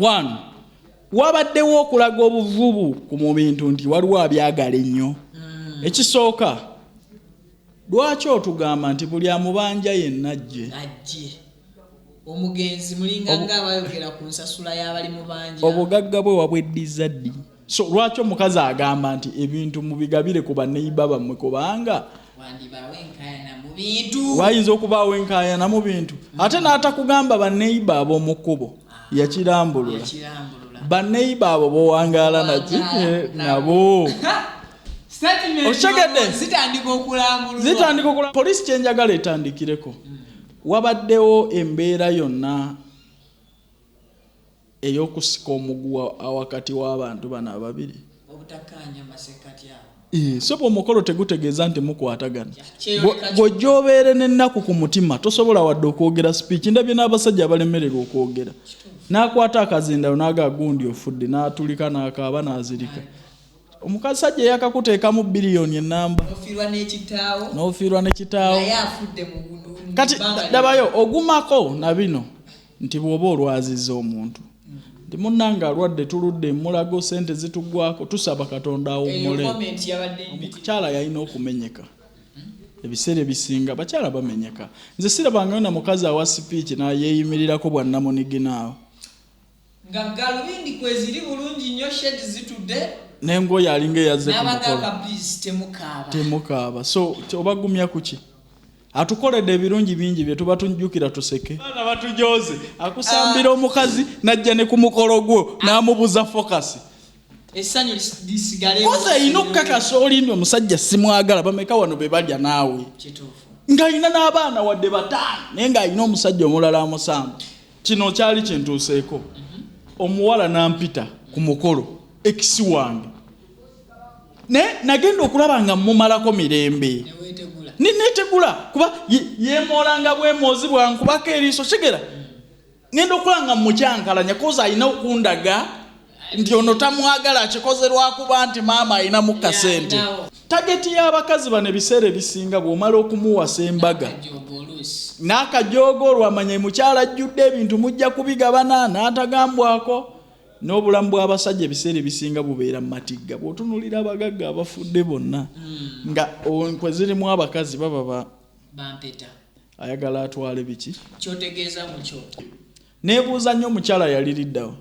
One, wabaddewo okulaga obuvubu ku bintu nti waliwo abyagala ennyo. Ekisooka, lwaki otugamba nti buli amubanja yenna ajje? Omugenzi mulinga ng'abayogera ku nsasula y'abali mu banja. Obugagga bwe wabweddiza ddi? So lwaki omukazi agamba nti ebintu mubigabire ku baneiba bammwe kubanga wandibaawo enkaayana mu bintu. Wayinza okubaawo enkaayana mu bintu. Ate n'atakugamba baneiba ab'omu kkubo yakirambulula. Baneiba abo bowangaala nabo. Okitegedde? Zitandika okulambulwa. Zitandika okulambulwa. Poliisi kyenjagala etandikireko. Wabaddewo embeera yonna ey'okusika omuguwa wakati w'abantu bano ababiri. Obutakkaanya masekati awo. So omukolo tegutegeeza nti mukwatagana. Bw'ojja obeere n'ennaku ku mutima tosobola wadde okwogera speech. Ndabye n'abasajja abalemererwa okwogera. N'akwata akazinda n'aga gundi ofudde n'atulika n'akaaba n'azirika. Omukazi sajja yakakuteekamu biliyoni ennamba. N'ofiirwa n'ekitaawo. Naye afudde mu gundu. Kati dabayo ogumako na bino nti bw'oba olwazizza omuntu. Ndi munnanga alwadde tuludde mulago sente zitugwako tusaba Katonda awummule. Omukyala yalina okumenyeka. Ebiseera ebisinga bakyala bamenyeka. Nze sirabanga na mukazi awa speech n'ayeeyimirirako bwannamuniginaawo. Nga galubindi kweziri bulungi nnyo shedi zitudde. N'engoye alinga eyazze ku mukolo. N'abagamba please temukaaba. Temukaaba. So obagumya kuki? Atukoledde ebirungi bingi bye tuba tunjukira tuseke. Bana batujoze akusambira omukazi najja ne ku mukolo gwo n'amubuza focus. Essanyu lisigale. Koza ino kakasa olindi omusajja simwagala bameka wano be balya naawe. Kituufu. Nga ina n'abaana wadde bataano naye nga ina omusajja omulala amusamba. Kino kyali kintuuseeko. Omuwala n'ampita ku mukolo ekisi wange. Nagenda okulaba nga mumalako mirembe. Ninetegula kuba yemolanga bwemozi bwankubako eriiso kigera. Ngenda okulanga mukyankalanya koza alina okundaga nti ono tamwagala akikozerwa kuba nti maama alina mu kasente. Tageti y'abakazi bano ebiseera ebisinga bw'omala okumuwasa embaga. N'akajoogo olwamanya mukyala ajjudde ebintu mujja kubigabana n'atagambwako. N'obulamu bw'abasajja ebiseera ebisinga bubeera mu matigga. Bw'otunuulira abagagga abafudde bonna nga enkwe zirimu abakazi baba bampeta ayagala atwale biki kyotegeeza mu kyo. Neebuuza nnyo omukyala yaliriddawo.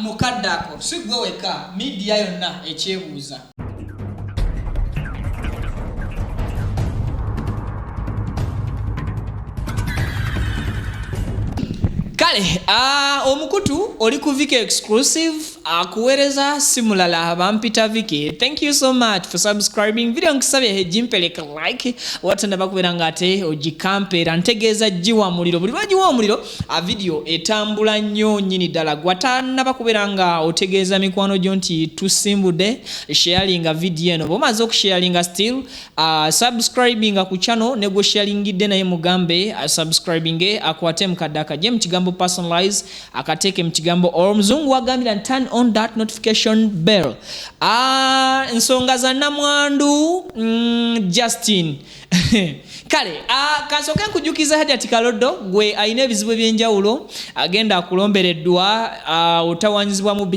Mukadde ako si gwe weka midiya yonna ekyebuuza. Kale, omukutu oli ku Viki exclusive akuweereza simulala bampita Viki. Thank you so much for subscribing. Video nkisabye hejimpeleka like watanda bakubera ngate ojikampeera ntegeeza jiwa muliro buli lwajiwa omuliro video etambula nnyo nnyini ddala gwatana bakubera nga otegeeza mikwano gyo nti tusimbude sharinga video eno bomaze okusharinga still subscribing ku channel ne go sharingidde naye mugambe subscribing akwate mukadaka je mkigambo personalize akateke mkigambo omuzungu wagambira turn on that notification bell. Nsonga za Namwandu Justin kale kasoke nkujukiza hadi ati Kalodo gwe ayina ebizibu ebyenjawulo agenda akulombereddwa otawanyizibwa mu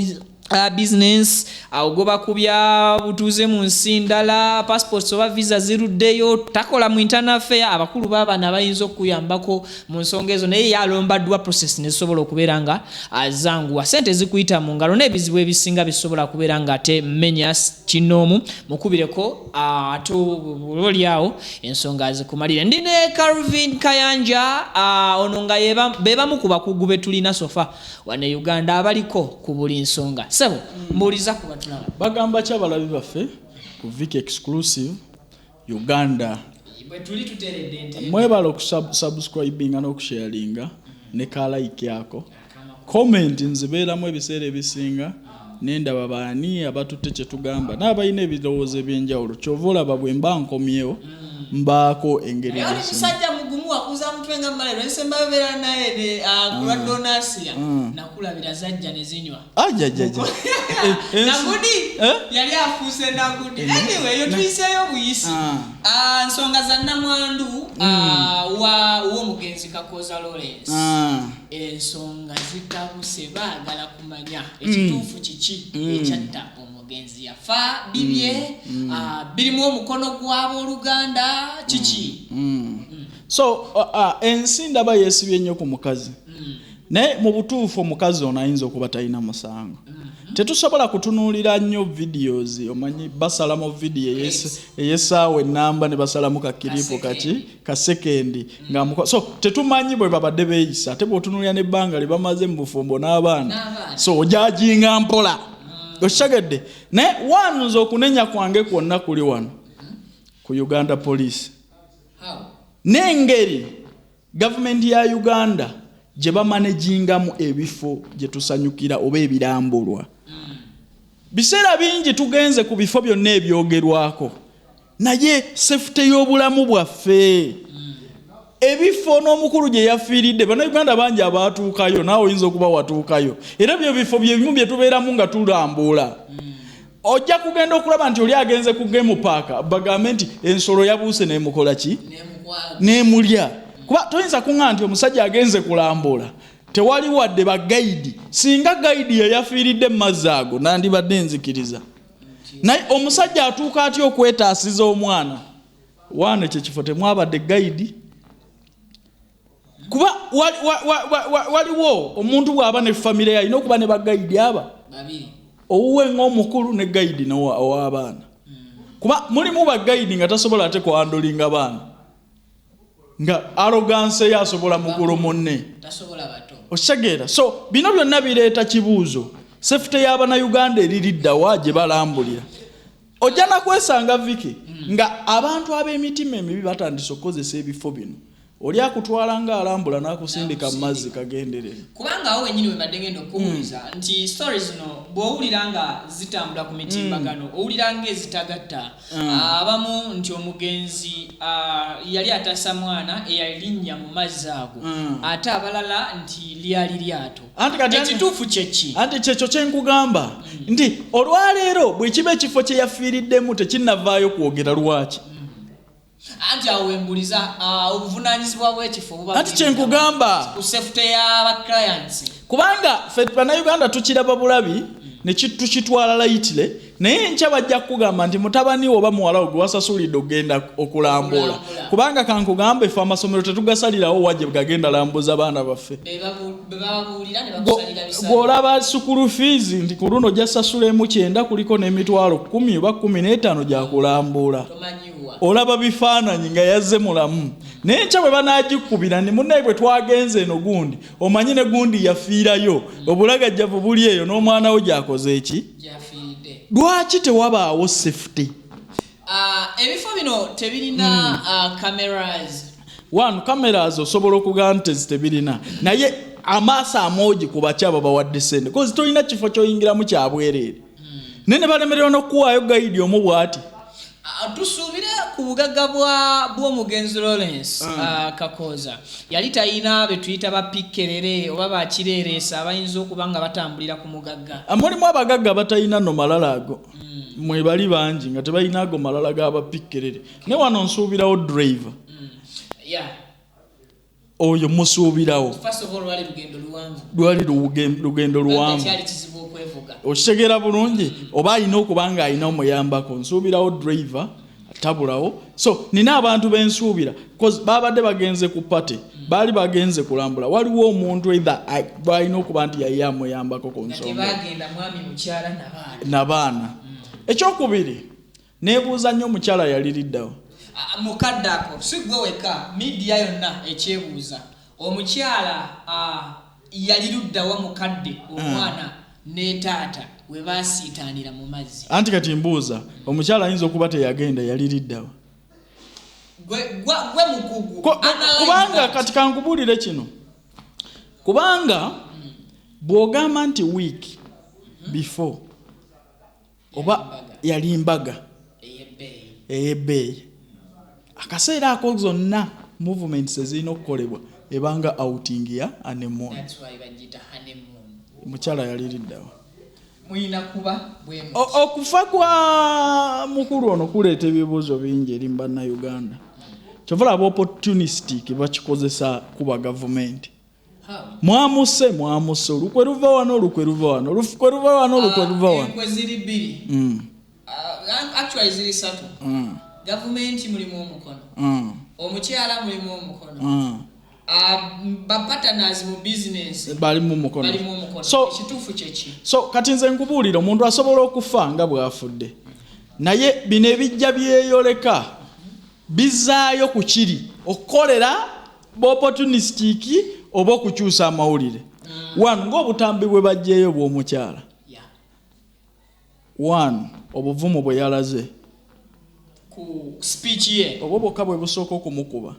business ogoba kubya butuze mu nsi ndala passports oba visa ziruddeyo takola mu internal affair abakulu b'abaana abayinza okuyambako mu nsonga ezo naye yalombaddwa process nesobola okubeera nga azanguwa sente zikuyita mu ngalo n'ebizibu ebisinga bisobola kubeera nga ate mmenya kinoomu mukubireko ate olyawo ensonga zikumalire. Ndine Calvin Kayanja ono nga bebamu ku bakugu be tulina sofa wane Uganda abaliko ku buli nsonga. Sebo mbuliza ku batulaba bagamba kyabalabi baffe ku Viki exclusive Uganda bwe tuli tuteredde nte mwebala okusubscribinga n'okusharinga ne ka like yako comment nzibeeramu ebiseera ebisinga nendaba baani abatutte kye tugamba n'abalina ebirowoozo ebyenjawulo kyova olaba bwe mba nkomyewo mbaako engeri musajja mugumu akuza tuvenga malero nsemba bera naye ne kula donasia nakulabira zajja ne zinywa nagudi yali afuse nagudi anyway yo tuiseyo buyisi nsonga za Namwandu wa mugenzi Kakooza Lawrence ensonga zitabuse baagala kumanya ekituufu kiki ekyatta omugenzi yafa bibye birimu omukono gw'abo Oluganda kiki so ensi ndaba yeesibye nnyo ku mukazi naye mu butuufu omukazi ono ayinza okuba talina musango tetusobola kutunuulira nnyo videos omanyi basalamu video ey'essaawa ennamba ne basalamu kakiripo ka sekendi so tetumanyi bwe babadde beeyisa ate bw'otunuulira n'ebbanga lye bamaze mu bufumbo n'abaana so ojajinga mpola okitegedde naye wanza okunenya kwange kwonna kuli wano ku Uganda Police n'engeri gavumenti ya Uganda gye bamanagingamu ebifo gye tusanyukira oba ebirambulwa biseera bingi tugenze ku bifo byonna ebyogerwako naye safety y'obulamu bwaffe ebifo n'omukulu gye yafiiridde bannayuganda bangi abaatuukayo naawe oyinza okuba watuukayo era byo bifo bye bimu bye tubeeramu nga tulambula ojja kugenda okulaba nti oli agenze ku game park bagambe nti ensolo yabuuse n'emukola ki n'emulya kuba toyinza kuŋŋa nti omusajja agenze kulambula tewali wadde bagayidi singa gayidi yeyafiiridde mu mazzi ago nandibadde nzikiriza naye omusajja atuuka atya okwetaasiza omwana wane ekyo kifo temwabadde gayidi kuba waliwo omuntu bw'aba ne famire yalina okuba ne bagayidi aba owuwe ng'omukulu ne gayidi ow'abaana kuba mulimu bagayidi nga tasobola ate kuhandolinga baana nga arrogance yasobola mukulu munne okitegera so bino byonna bireeta kibuuzo safety y'Abannayuganda eririddawa gye balambulira ojja nakwesanga viki nga abantu ab'emitima emibi batandise okukozesa ebifo bino oli akutwala nga alambula n'akusindika mu mazzi kagenderere kubanga awo wenyini webadde ngenda okuwuliza nti stories zino bw'owulira nga zitambula ku mitimbagano owulira ng'ezitagatta abamu nti omugenzi yali atasa mwana eyalinnya mu mazzi ago ate abalala nti lyali lyato ekituufu kyeki anti kyekyo kyenkugamba nti olwaleero bwe kiba ekifo kye yafiiriddemu tekinnavaayo kwogera lwaki anti awembuliza obuvunanyizibwa bw'ekifo buba anti kyenkugamba ku safety y'aba clients kubanga ffe Bannayuganda tukiraba bulabi ne tukitwala layitire naye nkya bajja kugamba nti mutabani oba muwala gwe wasasulidde okugenda okulambula kubanga kankugamba effe amasomero tetugasalirawo wajje gagenda lambuza baana baffe gw'olaba sukulu fees nti ku luno gyasasulemu 9 kuliko n'emitwalo 10 oba 15 gyakulambula olaba bifaananyi nga yazze mulamu naye nkya bwe banaagikubira ni munnaye bwe twagenze eno gundi omanyi ne gundi yafiirayo obulagajjavu buli eyo n'omwana we gyakoze eki lwaki tewabaawo safety ebifo bino tebirina cameras cameras osobola okugamba nti tebirina naye amaaso amoogi ku bakyaba bawadde sente kozi tolina kifo kyoyingiramu kyabwereere naye ne balemererwa n'okuwaayo gayidi omu bw'ati tusuubire ku bugagga bw'omugenzi Lawrence Kakooza yali talina be tuyita bapikkerere oba bakireereesa abayinza okuba nga batambulira ku mugagga mulimu abagagga batalina no malala ago mwe bali bangi nga tebalina ago malala g'abapikkerere ne wano nsuubirawo driver oyo musuubirawo lwali lugendo luwanvu okitegera bulungi oba alina okuba nga alina omuyambako nsuubirawo driver tabulawo so nina abantu bensuubira babadde bagenze ku pate baali bagenze kulambula waliwo omuntu either balina okuba nti yali amuyambako ku nsonga nabaana ekyokubiri neebuuza nnyo omukyala yaliriddawo mukadde ako si gwe weka media yonna ekyebuuza omukyala yaliruddawa mukadde omwana ne taata we basiitaanira mu mazzi anti kati mbuuza omukyala ayinza okuba teyagenda yaliriddawa gwe mukugu kubanga kati kankubuulire kino kubanga bw'ogamba nti week before oba yali mbaga ey'ebbeeyi akaseera ako zonna movements ezirina okukolebwa ebanga outing ya honeymoon. That's why bagita honeymoon. Mukyala yaliriddawo. Muyina kuba bwe okufa kwa mukulu ono kuleeta ebibuuzo bingi eri bannayuganda. Kyova aba opportunistic bakikozesa kuba gavumenti. Mwamuse olukwe luva wano olukwe luva wano olukwe luva wano olukwe luva wano. Enkwe ziri bbiri. Actually ziri ssatu. Gavumenti mulimu omukono. Omukyala mulimu omukono. Partners mu business balimu omukono. Ekituufu kyeki. So kati nze nkubuulira omuntu asobola okufa nga bw'afudde. Naye bino ebijja byeyoleka bizaayo ku kiri okukolera opportunistic oba okukyusa amawulire. One, ng'obutambi bwe bajjeeyo bw'omukyala. One, obuvumu bwe yalaze ku speech ye oba bwokka bwe busooka okumukuba.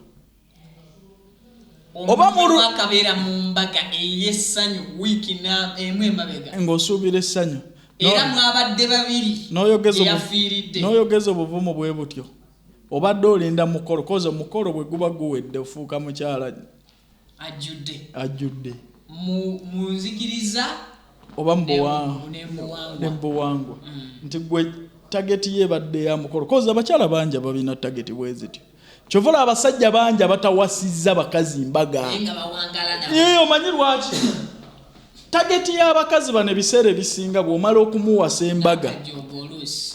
Oba akabeera mu mbaga ey'essanyu wiiki emu emabega ng'osuubira essanyu era mwabadde babiri eyafiiridde n'oyogeza obuvumu bwe butyo obadde olinda mukolo koza omukolo bwe guba guwedde ofuuka mukyala ajjudde mu nzikiriza oba nembuwangwa nti gwe tageti yebadde ya mukolo koza abakyala bangi babina tageti bwe zityo. Kyovula abasajja bangi abatawasizza bakazi mbaga. Omanyi lwaki? Tageti y'abakazi bano ebiseera ebisinga bw'omala okumuwasa embaga.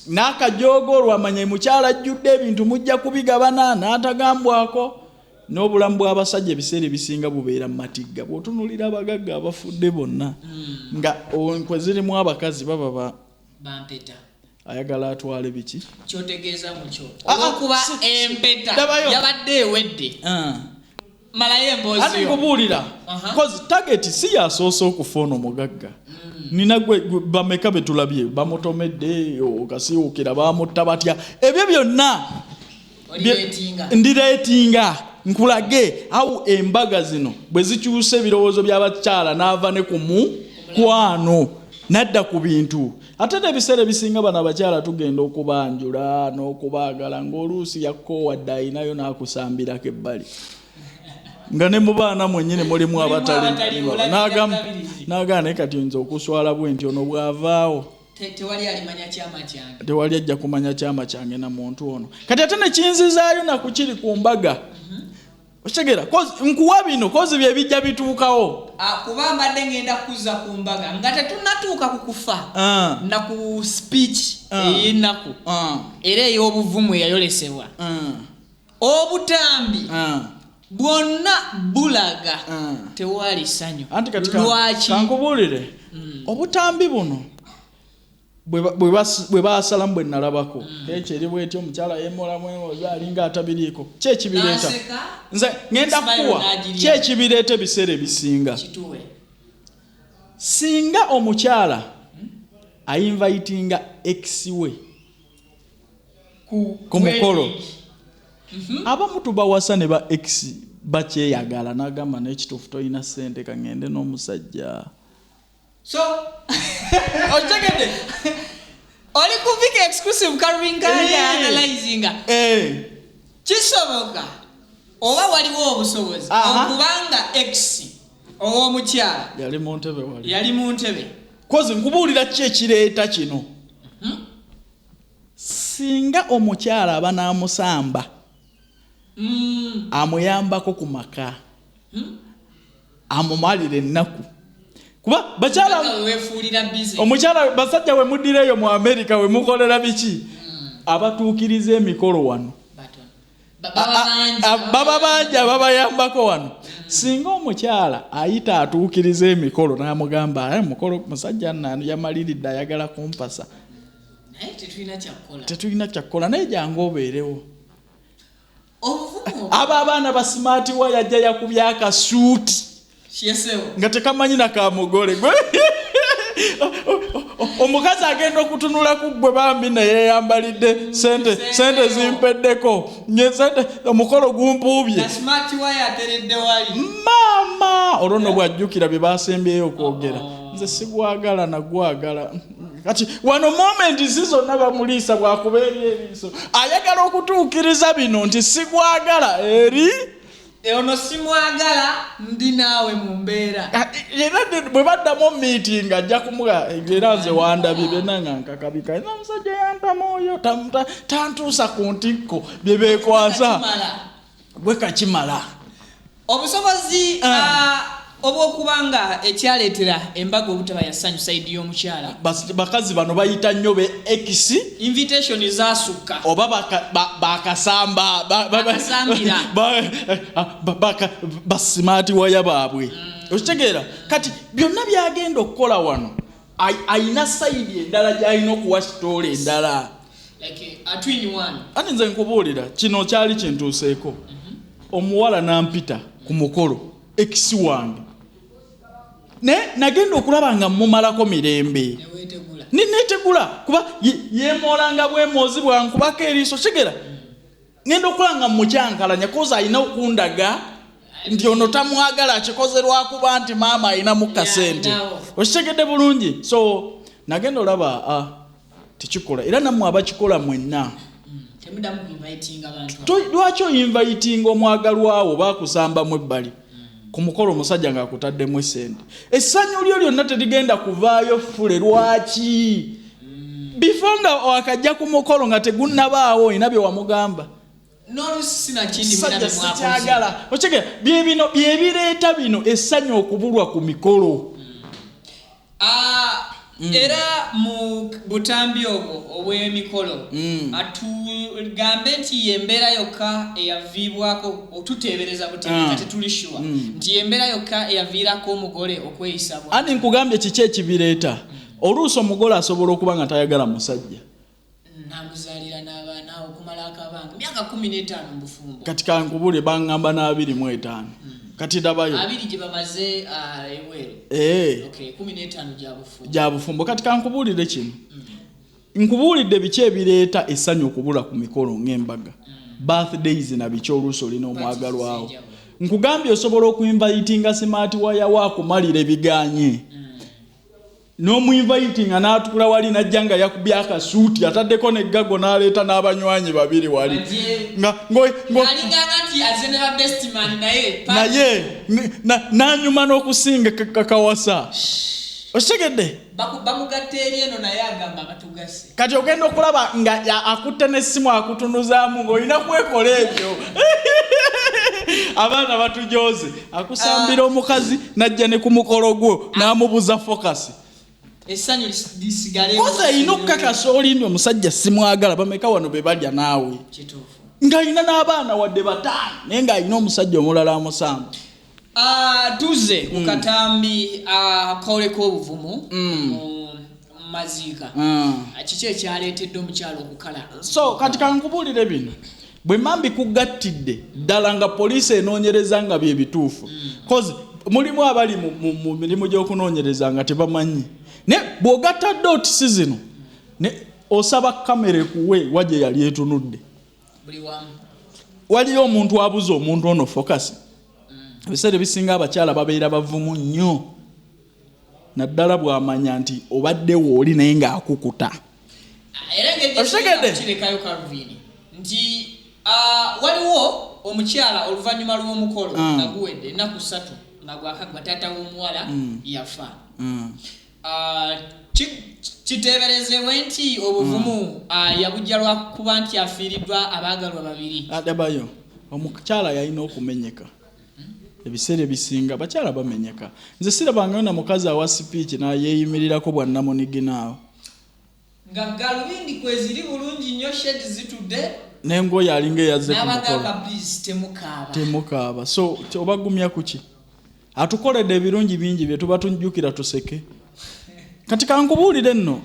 N'akajoogo olwamanya mukyala ajjudde ebintu mujja kubigabana n'atagambwako. N'obulamu bw'abasajja ebiseera ebisinga bubeera mu matigga. Bw'otunuulira abagagga abafudde bonna nga enkwe zirimu abakazi baba bampeta. Ayagala atwale biki? Kyotegeeza mukyo. Olwokuba empeta yabadde ewedde. Malayo emboozi yo. Ati kubuulira. Because target si yasoose okufa ono mugagga. Nina gwe bameka betulabye bamutomedde okasiwukira bamutta batya. Ebyo byonna ndireetinga nkulage awo embaga zino bwe zikyusa ebirowoozo by'abakyala n'ava ne ku mukwano nadda ku bintu. Ate ebiseera ebisinga bano abakyala tugenda okubanjula n'okubaagala ng'oluusi yakkowadde ayinayo n'akusambirako ebbali. Nga ne mu baana mwennyini mulimu abatali n'agamba naye kati nze okuswala bwe nti ono bw'avaawo tewali ajja kumanya kyama kyange na muntu ono. Kati ate ne kinzizaayo nakukiri ku mbaga. Otegera nkuwa bino kozi bye bijja bituukawo. Kuba mbadde ngenda kuzza ku mbaga nga tetunnatuuka ku kufa na ku speech ey'ennaku era ey'obuvumu eyayolesebwa. Obutambi bwonna bulaga tewali ssanyu. Anti kati kankubuulire obutambi buno bwe baasalamu bwe nalabako ekyo eri bwetyo omukyala yemolamu emoozi alinga atabiriiko kyekibireeta nze ngenda kuwa kyekibireeta ebiseera ebisinga. Singa omukyala ayinvitinga ex we ku mukolo abamu tubawasa ne ba ex bakyeyagala n'agamba n'ekituufu tolina ssente kangende n'omusajja. So, ochegede. Oli kuvika exclusive carving analyzing. Kisoboka. Oba waliwo obusobozi okubanga ex ow'omukyala yali mu ntebe. Kozi nkubuulira ki ekireeta kino. Singa omukyala aba n'amusamba amuyambako ku maka amumalira ennaku. Kuba bakyala omukyala basajja we muddireyo mu America we mukolera biki abatuukiriza emikolo wano baba banja babayambako wano. Singa omukyala ayita atuukiriza emikolo n'amugamba mukolo musajja yamaliridde ayagala kumpasa tetulina kyakkola naye jangu obeerewo. Abo abaana ba smart wa yajja yakubya akasuuti nga tekamanyi nakamugole gwe omukazi agenda okutunula ku gwe bambi naye yambalidde sente zimpeddeko sente omukolo gumpuubye maama olwo bwajjukira bye basembyeyo okwogera. Nze sigwagala nagwagala kati wano moment zizonna bamuliisa bwakubeera eriiso ayagala okutuukiriza bino nti sigwagala eri ono simwagala ndi naawe mu mbeera era bwe baddamu meeting ajja kumuga era nze wandabye benanga nkakabika ina musajja yantamwoyo tantuusa ku ntikko bye beekwasa bwe kakimala obusobozi obw'okubanga ekyaleetera embaga obutaba yasanyu saidi y'omukyala bakazi bano bayita nnyo be x invitation zaasukka oba bakasamba basimaati waya baabwe okitegeera kati byonna byagenda okukola wano ayina sayidi endala gy'alina okuwa sitoola endala ani nze nkubuulira kino kyali kintuuseeko omuwala nampita ku mukolo x wange nagenda okulaba nga mumalako mirembe netegula kuba yeemolanga bwemoozi bwankubako eriiso kigera ngenda okulanga mukyankalanya koza alina okundaga nti ono tamwagala akikoze lwakuba nti maama alinamu kasente okitegedde bulungi so nagenda olaba tekikola era nammwe abakikola mwenna lwaki oyinvitinga omwagalwawo bakusambamu ebbali ku mukolo omusajja ng'akutaddemu essente essanyu lyo lyonna terigenda kuvaayo ffule lwaki before nga wakajja ku mukolo nga tegunnabaawo olina bye wamugamba sikyagala okitegeera byebino byebireeta bino essanyu okubulwa ku mikolo era mu butambi obwo obw'emikolo atugambe nti yembeera yokka eyaviibwako otuteebereza buteeka tetulishuwa nti yembeera yokka eyaviirako omugole okweyisa bwa ani nkugambye kiki ekibireeta oluusi omugole asobola okuba nga tayagala musajja namuzaalira n'abaana okumala akabanga myaka 15 mu bufumbo kati kankubule baŋŋamba n'25 kati dabayo 2 gye bamaze eweero 15 gya bufumbo kati kankubulire kino nkubulidde biki ebireeta essanyu okubula ku mikolo ng'embaga birthdays na biki oluusi olina omwagalwawo nkugambye osobola okuinvitinga simaati wayawo akumalira ebiganye n'omuinvitinga n'atukula wali najja nga yakubye akasuuti ataddeko neggago n'aleeta n'abanywanyi babiri wali naye n'anyuma n'okusinga kakawasa okitegedde bamugatta eri eno naye agamba batugase kati ogenda okulaba nga akutte n'essimu akutunuzaamu ng'olina kwekola ebyo abaana batujooze akusambira omukazi najja ne ku mukolo gwo n'amubuza fokasi essanyu lisigale koza alina okukakasa olindi omusajja simwagala bameka wano be balya naawe ng'alina n'abaana wadde 5 naye ng'alina omusajja omulala amusamba tuze ku katambi akaoleko obuvumu mu maziika kiki ekyaleetedde omukyalo okukala so kati kankubuulire bino bwe mambi kugattidde ddala nga poliisi enoonyereza nga bye bituufu kozi mulimu abali mu mirimu gy'okunoonyereza nga tebamanyi ne bw'ogattadde otisi zino ne osaba kamera ekuwe wajje yali etunudde waliyo omuntu abuza omuntu ono fokasi ebiseera ebisinga abakyala babeera bavumu nnyo naddala bw'amanya nti obaddewo oli naye ng'akukuta kirekayo Calvin nti waliwo omukyala oluvannyuma lw'omukolo nga guwedde ennaku 3 nga gwakagwa taata w'omuwala yafa kiteeberezebwe nti obuvumu yabujja lwakuba nti afiiriddwa abaagalwa 2 adabayo omukyala yalina okumenyeka ebiseera ebisinga bakyala bamenyeka nze sirabangayo na mukazi awa sipiiki nayeeyimirirako bwannamuniginaawo nga galubindi kweziri bulungi nnyo shed zitudde n'engoye alinga eyazze ku mukolo temukaaba so obagumya kuki atukoledde ebirungi bingi bye tuba tunjukira tuseke kati kankubuulire nno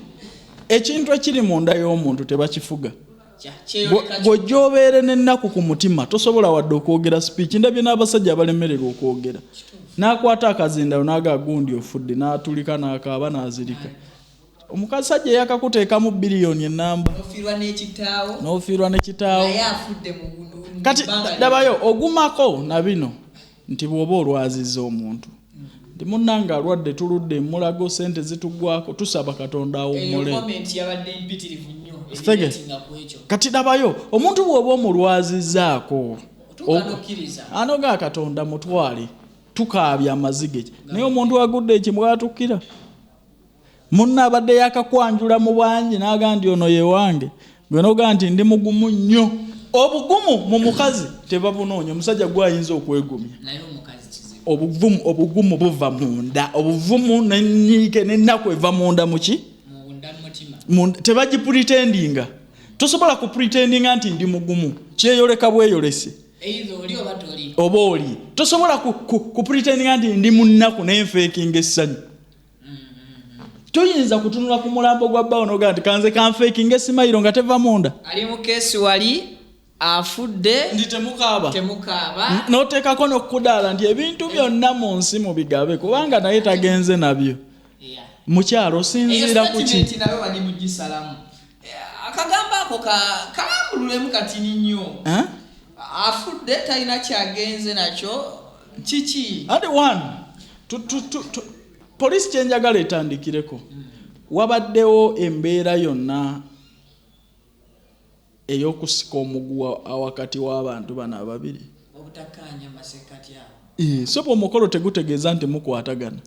ekintu ekiri munda y'omuntu tebakifuga bw'ojja obeere n'ennaku ku mutima tosobola wadde okwogera speech ndabye n'abasajja abalemererwa okwogera n'akwata akazindalo n'agagundi ofudde n'atulika n'akaaba n'azirika omukazi sajja yakakuteekamu biliyoni ennamba n'ofiirwa n'ekitaawo kati dabayo ogumako na bino nti bw'oba olwazizza omuntu nti munnanga alwadde tuludde mulago sente zitugwako tusaba katonda awummule kati dabayo omuntu bw'oba omulwazizzaako anoga Katonda mutwale tukaabya amazige naye omuntu agudde ekimwatukira munna abadde yakakwanjula mu bwanji n'agandi ono ye wange gwe noga nti ndi mugumu nnyo obugumu mu mukazi tebabunoonya omusajja gwayinza okwegumya obugumu buva munda obuvumu n'enyiike n'ennaku eva munda muki tebagipretendinga tosobola kupretendinga nti ndi mugumu kyeyoleka bweyolese oba oli tosobola kupretendinga nti ndi munnaku nenfeekinga essanyu toyinza kutunula ku mulambo gwa bbawo noga nti kanze kanfeekinga esimayiro nga teva munda ali mu keesi wali afudde ndi temukaaba noteekako n'okudaala nti ebintu byonna mu nsi mubigabe kubanga naye tagenze nabyo mukyalo osinziira ku ki akagamba ako kalambululemu katini nnyo afudde talina kyagenze nakyo kiki ati one poliisi kyenjagala etandikireko wabaddewo embeera yonna ey'okusika omuguwa awakati w'abantu bano ababiri obutakkaanya masekati sopo omukolo tegutegeeza nti mukwatagana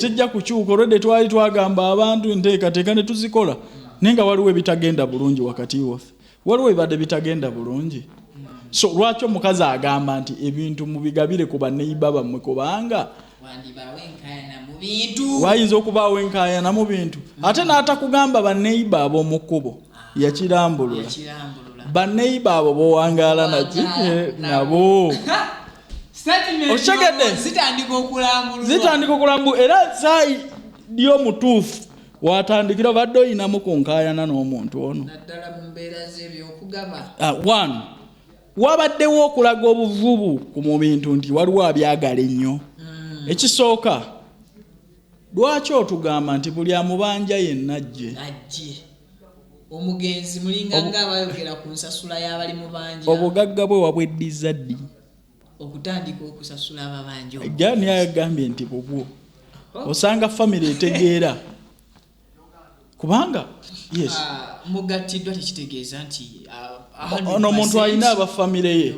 tejja kukyuka olwedde twali twagamba abantu nteekateeka ne tuzikola naye nga waliwo ebitagenda bulungi wakati waffe waliwo ebadde bitagenda bulungi so lwaki omukazi agamba nti ebintu mubigabire ku baneiba bammwe kubanga wayinza okubaawo enkaayana mu bintu ate n'atakugamba baneiba ab'omu kkubo yakirambulula baneiba abo bowangaala nabo okyegedde zitandika okulambula era saayi ly'omutuufu watandikira badde oyinamu ku nkaayana n'omuntu ono one wabaddewo okulaga obuvubu mu bintu nti waliwo abyagala ennyo ekisooka lwaki otugamba nti buli amubanja yenna ajje omugenzi mulinga ng'abayogera ku nsasula y'abali mu banja obugagga bwe wabweddiza ddi okutandika okusasula ababanja jani yagambye nti bubwo osanga famire etegeera kubanga yes mugatiddwa tekitegeeza nti ono omuntu alina abafamire ye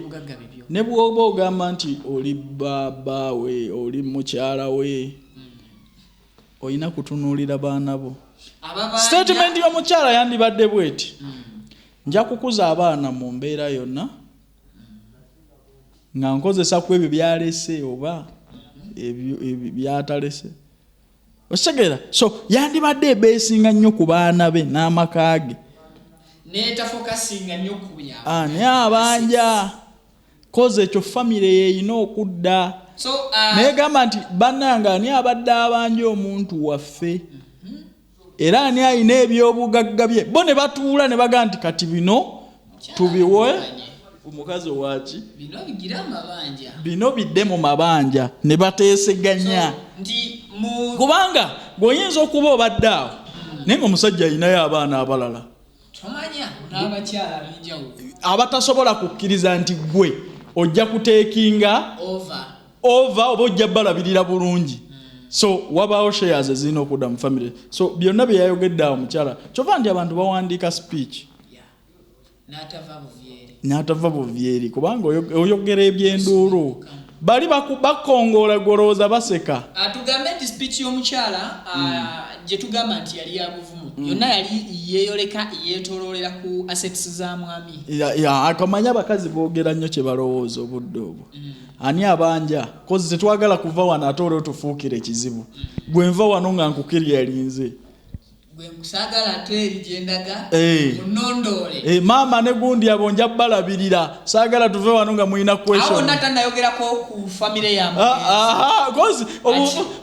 ne bw'oba ogamba nti oli baba we oli mukyala we olina kutunuulira baana bo statement y'omukyala yandibadde bweti nja kukuza abaana mu mbeera yonna nga nkozesa ku ebyo byalese oba byatalese otegera so yandibadde ebeesinga nnyo ku baana be n'amaka ge n'etafokasinga nnyo ku byabo naye abanja koze ekyo famire yeeyina okudda naye gamba nti bannange ani abadde abanja omuntu waffe era ani ayina ebyobugagga bye bo ne batuula ne bagaa nti kati bino tubiwe omukazi owaki bino bidde mu mabanja ne bateeseganya kubanga bw'oyinza okuba obadde awo naye nga omusajja ayinayo abaana abalala abatasobola kukkiriza nti gwe ojja kuteekinga ova oba ojja balabirira bulungi so wabaawo shares ezirina okudda mu famire so byonna bye yayogedde awo mukyala kyova nti abantu bawandiika speech n'atava buvyeri kubanga oyogera ebyenduulu bali bakongoola golooza baseka tugambe nti speech y'omukyala gye tugamba nti yali yabuvumu yonna yali yeeyoleka yeetooloolera ku assets za mwami akamanya abakazi boogera nnyo kye balowooza obudde obwo ani abanja kozi tetwagala kuva wano ate olwo tufuukira ekizibu bwe nva wano nga nkukirya erinze maama ne gundi abo nja balabirira saagala tuve wano nga mulina question kozi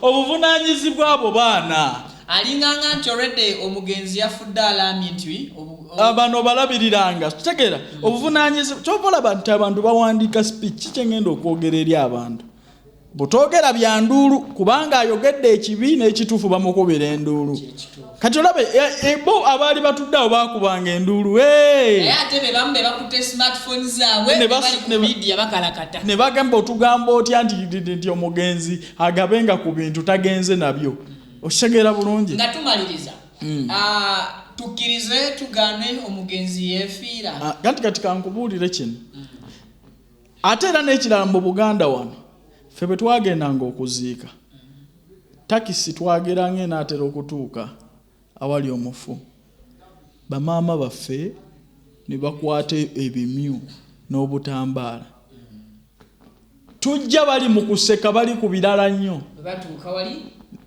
obuvunaanyizibwa abo baana alinganga nti already omugenzi yafudde alamye nti bano balabiriranga kitegeera obuvunaanyizibwa kyobalaba nti abantu bawandiika speech kikyengenda okwogera eri abantu butogera bya nduulu kubanga ayogedde ekibi n'ekituufu bamukubira enduulu kati olabe bo abaali batudde awo baakubanga enduulu ne bagamba otugamba otya nti omugenzi agabenga ku bintu tagenze nabyo okitegeera bulungi nga tumaliriza tukirize tugane omugenzi yefiira kati kankubuulire kino ate era n'ekirala mu Buganda wano ffe bwe twagendanga okuziika takisi twageranga enaatera okutuuka awali omufu bamaama baffe ne bakwata ebimyu n'obutambaala tujja bali mu kuseka bali ku birala nnyo batuuka wali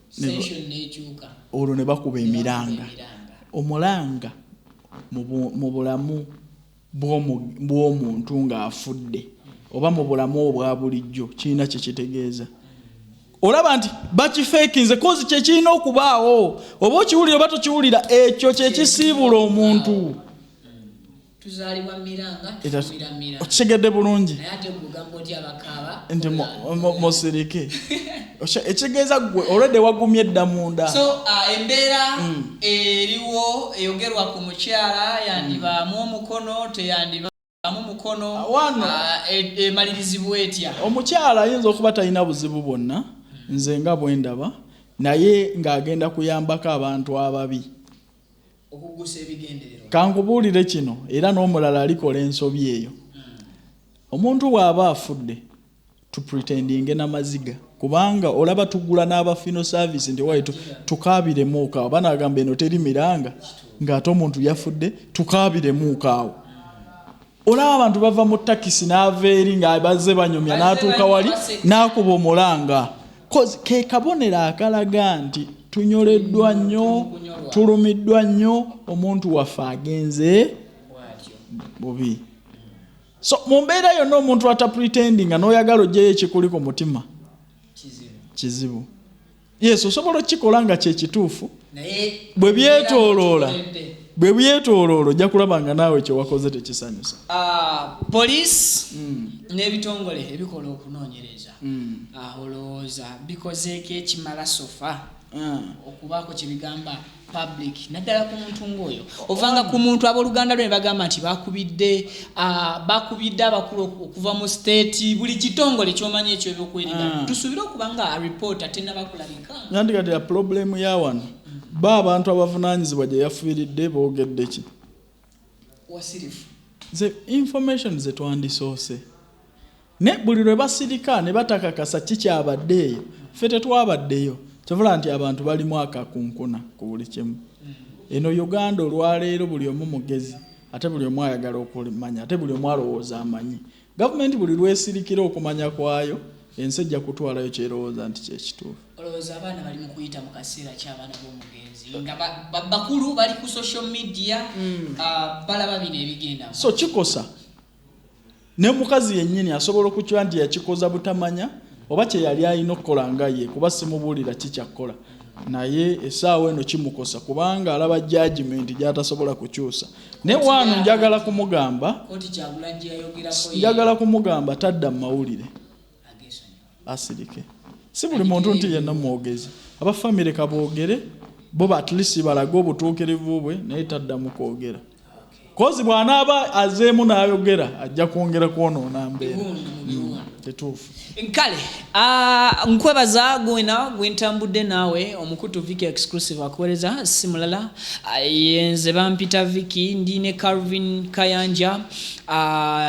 station n'ekyuka olwo ne bakuba emiranga omulanga mu bulamu bw'omuntu ng'afudde oba mu bulamu obwa bulijjo kirina kye kitegeeza olaba nti bakifeekinze kozi kye kirina okubaawo oba okiwulira oba tokiwulira ekyo kye kisiibula omuntu tuzaalibwa miranga okisegedde bulungi naye ate kugamba oti abakaaba nti musirike ekitegeeza gwe olwedde wagumye edda munda so embeera eriwo eyogerwa ku mukyala yandibaamu omukono teyandibaamu mukono emalirizibwa etya omukyala ayinza okuba talina buzibu bwonna nze nga bwendaba naye ng'agenda kuyambako abantu ababi okugusa ebigendererwa kankubuulire kino era n'omulala alikola ensobi eyo omuntu bw'aba afudde tupretendinge n'amaziga kubanga olaba tugula n'abafino service nti waitu tukaabiremu okaawo banagamba eno teri miranga ng'ate omuntu yafudde tukaabiremu okaawo olaba abantu bava mu takisi n'ava eri nga bazze banyumya n'atuuka wali n'akuba omulanga ke kabonero akalaga nti tunyoleddwa nnyo tulumiddwa nnyo omuntu waffe agenze bubi so mu mbeera yonna omuntu atapretendinga n'oyagala ojjeyo ekikuli ku mutima kizibu yesu osobola okukikola nga kyekituufu bwe byetooloola ojja kulaba nga naawe kyewakoze tekisanyusa poliisi n'ebitongole ebikola okunoonyereza olowooza bikozeeko ekimala sofa okubaako kyebigamba public naddala ku muntu ng'oyo ovanga ku muntu ab'oluganda lwe ne bagamba nti bakubidde abakulu okuva mu state buli kitongole ky'omanyi ekyo ebyokwerinda tusuubire okuba nga alipoota tennabakulabika nandi kati problemu ya wano abantu abavunaanyizibwa gye yafiiridde boogedde ki wasirifu ze information ze twandisoose ne buli lwe basirika ne batakakasa kikyabaddeeyo ffe tetwabaddeyo kyovula nti abantu balimu akakunkuna ku buli kimu eno Uganda olwaleero buli omu mugezi ate buli omu ayagala okumanya ate buli omu alowooza amanyi gavumenti buli lwesirikira okumanya kwayo ensi ejja kutwalayo kyerowooza nti kyekituufu olowooza abaana bali mu kuyita mu kaseera ky'abaana b'omugenzi nga bakulu bali ku social media balaba bino ebigenda so kikosa ne mukazi yennyini asobola okukiwa nti yakikoza butamanya oba kye yali alina okukola nga ye kuba simubuulira kikyakkola naye essaawa eno kimukosa kubanga alaba judgment gy'atasobola kukyusa naye wano njagala kumugamba tadda mu mawulire asirike si buli muntu nti yenna mwogezi abafamire kaboogere bo at least balage obutuukirivu bwe naye taddamu kwogera kozi bw'anaaba azeemu n'ayogera ajja kwongera kwonoona mbeera tetuufu nkale nkwebaza gwena gwentambudde naawe omukutu Viki exclusive akuweereza si mulala yenze bampita Viki ndine Calvin Kayanja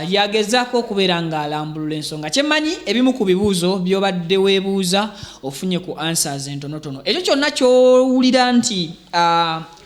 yagezaako okubeera nga alambulula ensonga kyemmanyi ebimu ku bibuuzo by'obadde weebuuza ofunye ku answers entonotono ekyo kyonna ky'owulira nti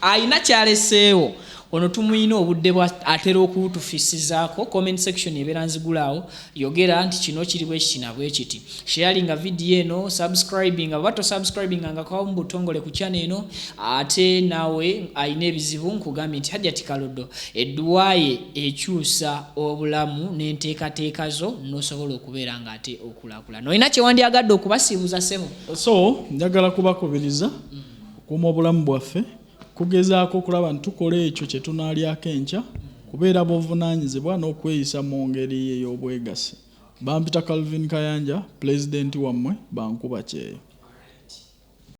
ayina kyaleseewo ono tumuyina obudde atera okutufisizaako comment section ebeera nzigulaawo yogera nti kino kiri bwe kina bwe kiti sharinga video eno subscribing abato subscribing angakawo mu butongole ku channel eno ate nawe ayina ebizibu nkugambye nti Hajjati Kalodo edduwaye ekyusa obulamu n'enteekateeka zo n'osobola okubeera nga ate okulaakulana olina kyewandyagadde okubasiibuza ssebo so njagala kubakubiriza okuuma obulamu bwaffe kugezaako okulaba nti tukola ekyo kye tunaalyako enkya kubeera b'obuvunaanyizibwa n'okweyisa mu ngeri ey'obwegassi bampita Calvin Kayanja pulezidenti wammwe bankuba kyeyo